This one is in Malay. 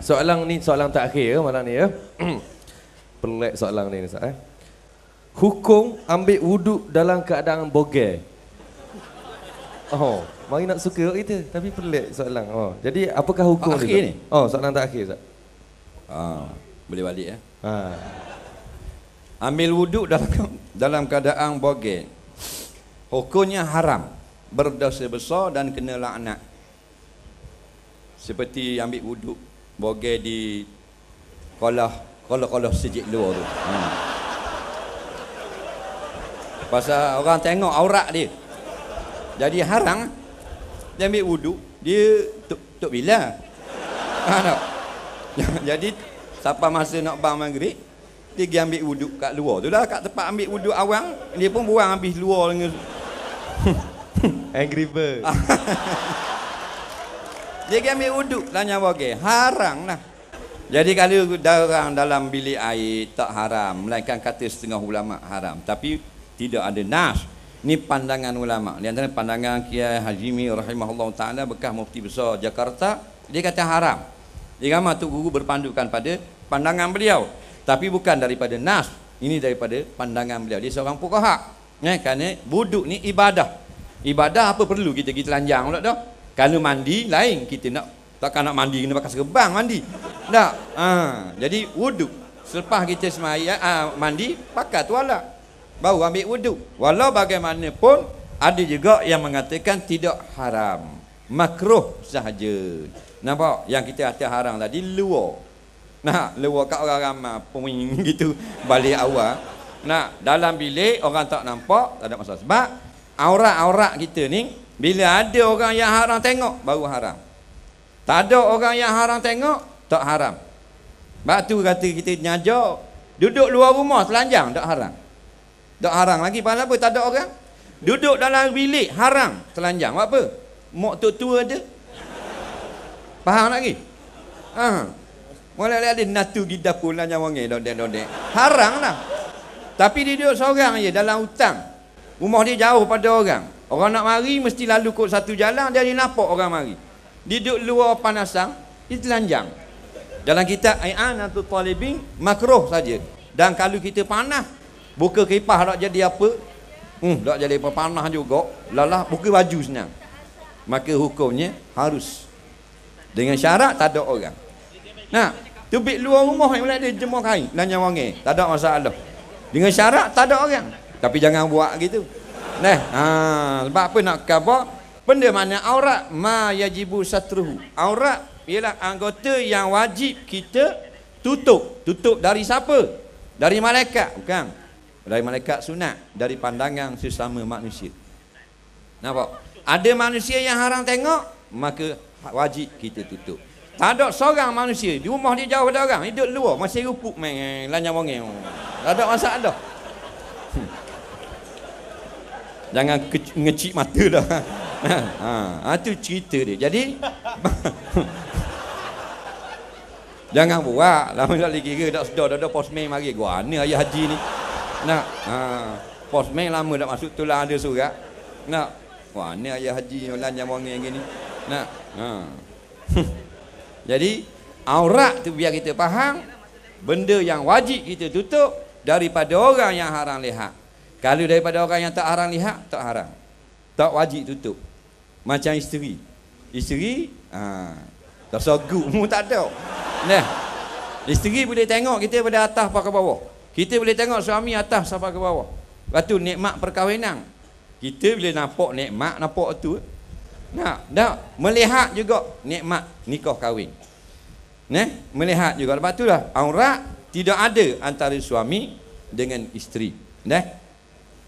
Soalan ni soalan terakhir malam ni ya. Pelik soalan ni Ustaz. Hukum ambil wuduk dalam keadaan bogel. Oh, mari nak suka kita tapi pelik soalan. Oh, jadi apakah hukum ni? Oh, soalan terakhir Ustaz. Boleh balik ya. Ha. Ambil wuduk dalam keadaan bogel. Hukumnya haram, berdosa besar dan kena laknat. Seperti ambil wuduk bogel di kolah sejik luar tu. Pasal orang tengok aurat dia. Jadi haram. Dia ambil wuduk, dia tok bila. Jadi siapa masa nak bang maghrib, dia pergi ambil wuduk kat luar tu lah, kat tempat ambil wuduk awang, dia pun buang habis luar dengan Angry Bird. Dia pergi ambil wuduk lah nyawa ke. Haram lah. Jadi kalau darang dalam bilik air tak haram, melainkan kata setengah ulama haram. Tapi tidak ada nas. Ni pandangan ulama. Di antara pandangan Kiai Hajimi rahimahullah taala bekas mufti besar Jakarta, dia kata haram. Dia ramai tu guru berpandukan pada pandangan beliau. Tapi bukan daripada nas. Ini daripada pandangan beliau. Dia seorang fuqaha. Kerana wuduk ni ibadah. Ibadah apa perlu kita pergi telanjang pula dah. Kalau mandi lain, kita nak takkan nak mandi kena pakai serban mandi. Tak. Jadi wuduk selepas kita semaya mandi pakai tuala. Baru ambil wuduk. Walau bagaimanapun ada juga yang mengatakan tidak haram. Makruh sahaja. Nampak? Yang kita kata haram tadi luar. Nah, luar kat orang ramai peming gitu balik awal. Nah, dalam bilik orang tak nampak, tak ada masalah. Sebab aurat-aurat kita ni bila ada orang yang haram tengok baru haram. Tak ada orang yang haram tengok tak haram. Sebab tu kata kita nyajar duduk luar rumah telanjang tak haram. Tak haram lagi pasal apa? Tak ada orang. Duduk dalam bilik haram telanjang. Buat apa? Mak tua ada. Faham lagi? Mulai ada natu pergi dapur lah nyawa nge dodek-dodek. Haram lah. Tapi dia duduk seorang je dalam hutang. Rumah dia jauh pada orang. Orang nak mari mesti lalu kot satu jalan, dia nampak orang mari. Dia duduk luar panasan, dia telanjang. Dalam kitab I'anatul Talibin makruh saja. Dan kalau kita panas, buka kipas tak jadi apa? Tak jadi apa panas juga. Lalah buka baju senang. Maka hukumnya harus. Dengan syarat tak ada orang. Nah, tubik luar rumah yang boleh ada jemur kain dan nyawa nge. Tak ada masalah. Dengan syarat tak ada orang. Tapi jangan buat gitu. Sebab apa nak khabar? Benda mana aurat ma yajibu satruhu. Aurat ialah anggota yang wajib kita tutup. Tutup dari siapa? Dari malaikat, bukan. Dari malaikat sunat, dari pandangan sesama manusia. Nampak? Ada manusia yang haram tengok, maka wajib kita tutup. Tak ada seorang manusia di rumah dia jauh pada orang, hidup luar masih rupuk main lanyang wangeng. Tak ada masalah. Jangan ngecik mata dah. Itu cerita dia. Jadi jangan buat. Lama lagi kira tak sedar dah posmen mari gua mana ayah haji ni. Nak posmen lama dah masuk tu lah ada surat. Nak mana ayah haji lanyang wangeng gini. Nak Jadi aurat tu biar kita faham benda yang wajib kita tutup daripada orang yang haram lihat. Kalau daripada orang yang tak haram lihat, tak haram. Tak wajib tutup. Macam isteri. Isteri tak sogut mu tak ada. Nah. Isteri boleh tengok kita pada atas sampai ke bawah. Kita boleh tengok suami atas sampai ke bawah. Lepas tu nikmat perkahwinan. Kita boleh nampak nikmat, nampak tu. Nah, melihat juga nikmat nikah kahwin. Melihat juga. Lepas tu lah aurat tidak ada antara suami dengan isteri.